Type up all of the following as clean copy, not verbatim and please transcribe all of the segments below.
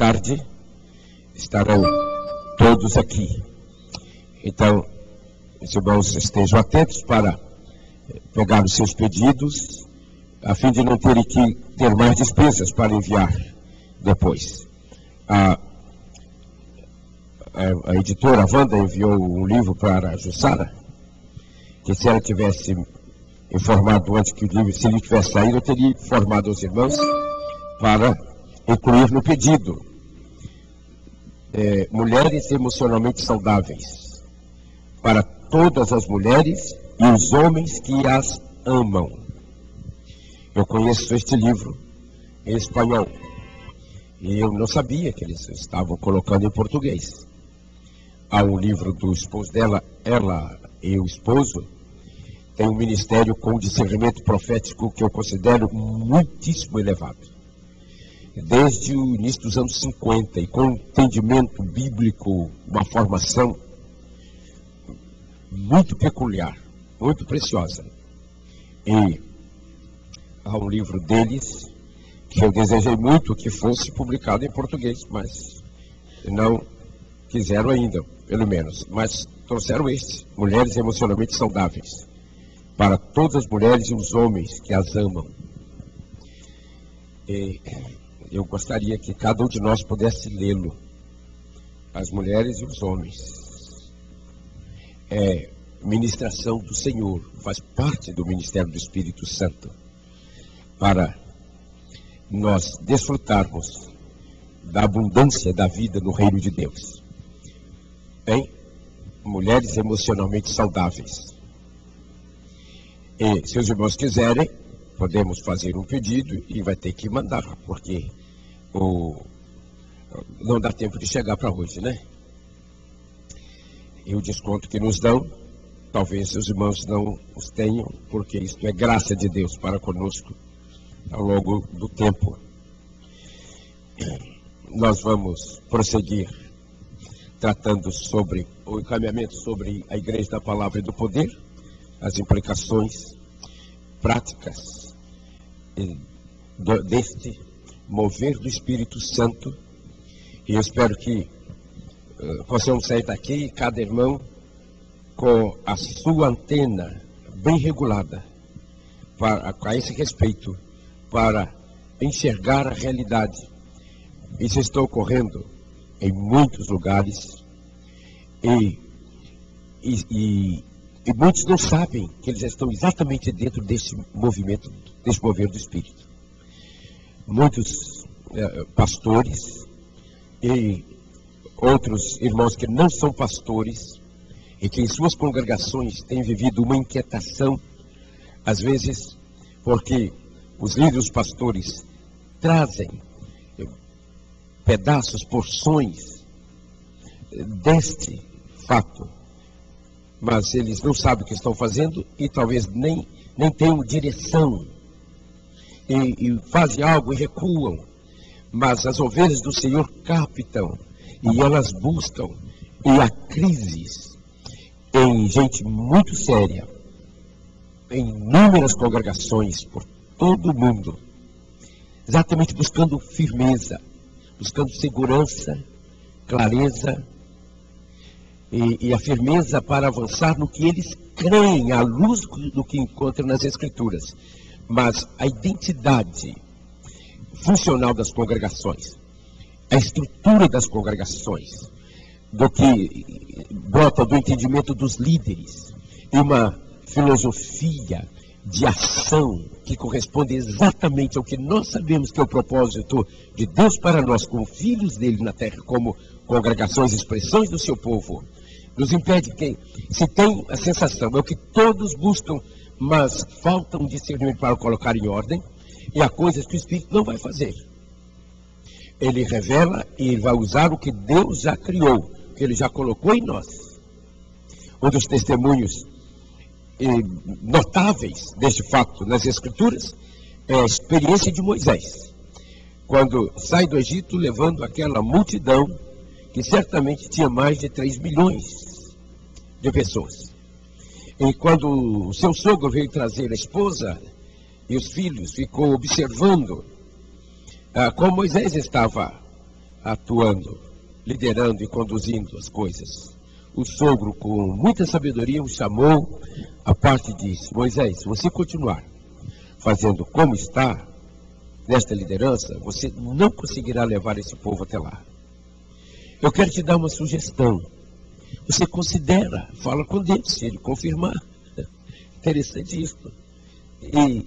tarde estarão todos aqui. Então, os irmãos estejam atentos para pegar os seus pedidos, a fim de não terem que ter mais despesas para enviar depois. A editora Wanda enviou um livro para a Jussara, que se ela tivesse informado antes que o livro, se ele tivesse saído, eu teria informado os irmãos para incluir no pedido. Mulheres emocionalmente saudáveis, para todas as mulheres e os homens que as amam. Eu conheço este livro em espanhol e eu não sabia que eles estavam colocando em português. Há um livro do esposo dela, ela e o esposo têm um ministério com discernimento profético que eu considero muitíssimo elevado. Desde o início dos anos 50, e com entendimento bíblico, uma formação muito peculiar, muito preciosa. E há um livro deles que eu desejei muito que fosse publicado em português, mas não quiseram ainda, pelo menos. Mas trouxeram este, Mulheres Emocionalmente Saudáveis, para todas as mulheres e os homens que as amam. E eu gostaria que cada um de nós pudesse lê-lo, as mulheres e os homens. É ministração do Senhor, faz parte do ministério do Espírito Santo, para nós desfrutarmos da abundância da vida no reino de Deus. Em Mulheres Emocionalmente Saudáveis. E se os irmãos quiserem, podemos fazer um pedido e vai ter que mandar, porque não dá tempo de chegar para hoje, né? E o desconto que nos dão, talvez os irmãos não os tenham, porque isto é graça de Deus para conosco ao longo do tempo. Nós vamos prosseguir tratando sobre o encaminhamento sobre a Igreja da Palavra e do Poder, as implicações práticas deste mover do Espírito Santo. E eu espero que possamos sair daqui, cada irmão com a sua antena bem regulada a esse respeito, para enxergar a realidade. Isso está ocorrendo em muitos lugares e muitos não sabem que eles estão exatamente dentro desse movimento, desse mover do Espírito. Muitos pastores e outros irmãos que não são pastores e que em suas congregações têm vivido uma inquietação, às vezes porque os líderes pastores trazem pedaços, porções deste fato, mas eles não sabem o que estão fazendo e talvez nem tenham direção, e fazem algo e recuam, mas as ovelhas do Senhor captam e elas buscam, e há crises em gente muito séria, em inúmeras congregações por todo o mundo, exatamente buscando firmeza, buscando segurança, clareza e a firmeza para avançar no que eles creem, à luz do que encontram nas Escrituras. Mas a identidade funcional das congregações, a estrutura das congregações, do que brota do entendimento dos líderes, e uma filosofia de ação que corresponde exatamente ao que nós sabemos que é o propósito de Deus para nós, como filhos dele na terra, como congregações, expressões do seu povo, nos impede que, se tem a sensação, é o que todos buscam, mas falta um discernimento para colocar em ordem, e há coisas que o Espírito não vai fazer. Ele revela e ele vai usar o que Deus já criou, que ele já colocou em nós. Um dos testemunhos notáveis deste fato nas Escrituras é a experiência de Moisés, quando sai do Egito levando aquela multidão que certamente tinha mais de 3 milhões de pessoas. E quando o seu sogro veio trazer a esposa e os filhos, ficou observando como Moisés estava atuando, liderando e conduzindo as coisas. O sogro, com muita sabedoria, o chamou à parte e disse: Moisés, se você continuar fazendo como está, nesta liderança, você não conseguirá levar esse povo até lá. Eu quero te dar uma sugestão. Você considera, fala com Deus, se Ele confirmar. Interessante isso.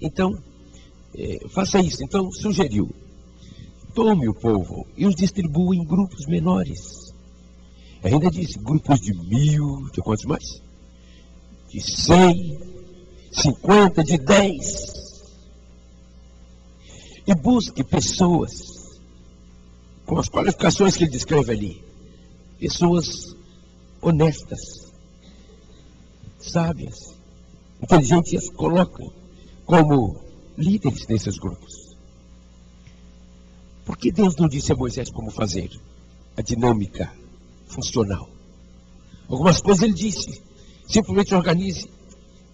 Então, faça isso. Então, sugeriu: tome o povo e os distribua em grupos menores. Ainda disse, grupos de 1000, de quantos mais? De 100, 50, de 10. E busque pessoas com as qualificações que ele descreve ali. Pessoas honestas, sábias, inteligentes, e as colocam como líderes desses grupos. Por que Deus não disse a Moisés como fazer a dinâmica funcional? Algumas coisas ele disse: simplesmente organize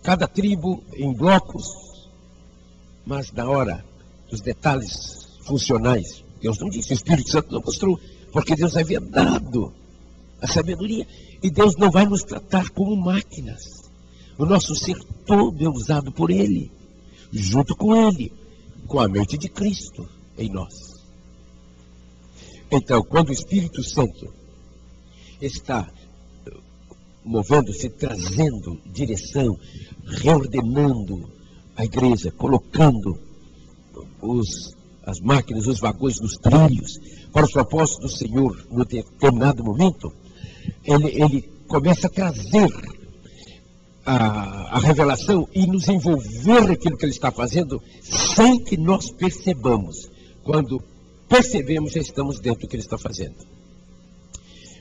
cada tribo em blocos, mas na hora dos detalhes funcionais, Deus não disse, o Espírito Santo não mostrou, porque Deus havia dado a sabedoria, e Deus não vai nos tratar como máquinas. O nosso ser todo é usado por Ele, junto com Ele, com a mente de Cristo em nós. Então, quando o Espírito Santo está movendo-se, trazendo direção, reordenando a igreja, colocando as máquinas, os vagões nos trilhos, para os propósitos do Senhor, no determinado momento, ele começa a trazer a revelação e nos envolver naquilo que ele está fazendo, sem que nós percebamos. Quando percebemos, já estamos dentro do que ele está fazendo.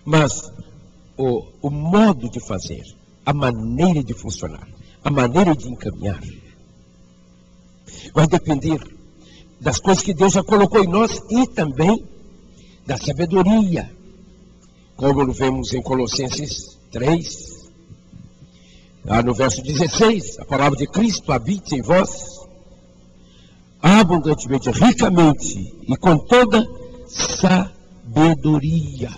Mas o modo de fazer, a maneira de funcionar, a maneira de encaminhar, vai depender das coisas que Deus já colocou em nós e também da sabedoria, como vemos em Colossenses 3, lá no verso 16, a palavra de Cristo habite em vós, abundantemente, ricamente e com toda sabedoria.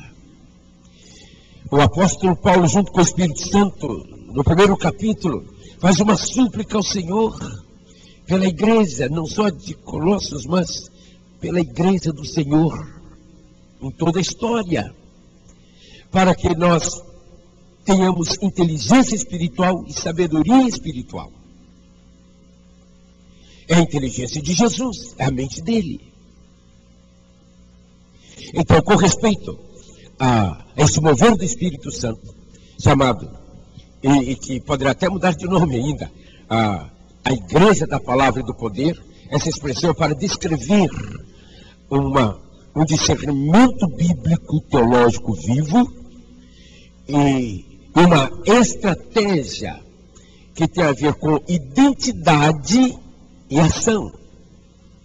O apóstolo Paulo, junto com o Espírito Santo, no primeiro capítulo, faz uma súplica ao Senhor pela igreja, não só de Colossos, mas pela igreja do Senhor, em toda a história, para que nós tenhamos inteligência espiritual e sabedoria espiritual. É a inteligência de Jesus, é a mente dele. Então, com respeito a esse mover do Espírito Santo, chamado, e que poderá até mudar de nome ainda, a Igreja da Palavra e do Poder, essa expressão é para descrever um discernimento bíblico teológico vivo e uma estratégia que tem a ver com identidade e ação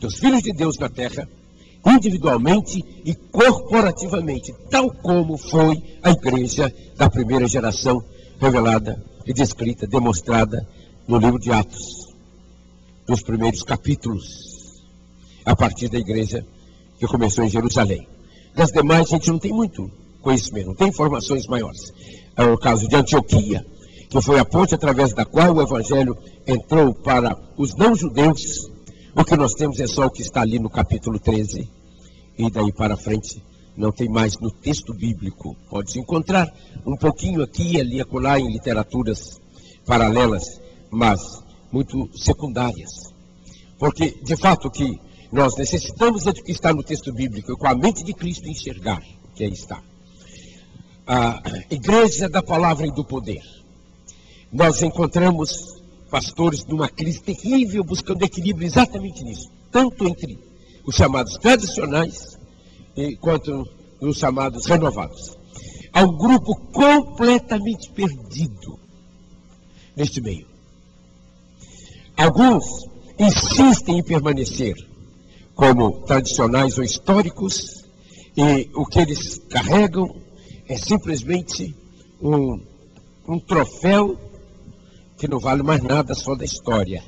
dos filhos de Deus na terra, individualmente e corporativamente, tal como foi a igreja da primeira geração, revelada e descrita, demonstrada no livro de Atos, nos primeiros capítulos, a partir da igreja que começou em Jerusalém. Das demais, a gente não tem muito conhecimento, não tem informações maiores. É o caso de Antioquia, que foi a ponte através da qual o evangelho entrou para os não-judeus. O que nós temos é só o que está ali no capítulo 13, e daí para frente não tem mais no texto bíblico. Pode-se encontrar um pouquinho aqui e ali, acolá, em literaturas paralelas, mas muito secundárias. Porque, de fato, o que nós necessitamos é do que está no texto bíblico, e com a mente de Cristo enxergar o que aí está. A Igreja da Palavra e do Poder. Nós encontramos pastores numa crise terrível, buscando equilíbrio exatamente nisso, tanto entre os chamados tradicionais quanto os chamados renovados. Há um grupo completamente perdido neste meio. Alguns insistem em permanecer como tradicionais ou históricos, e o que eles carregam é simplesmente um troféu que não vale mais nada, só da história.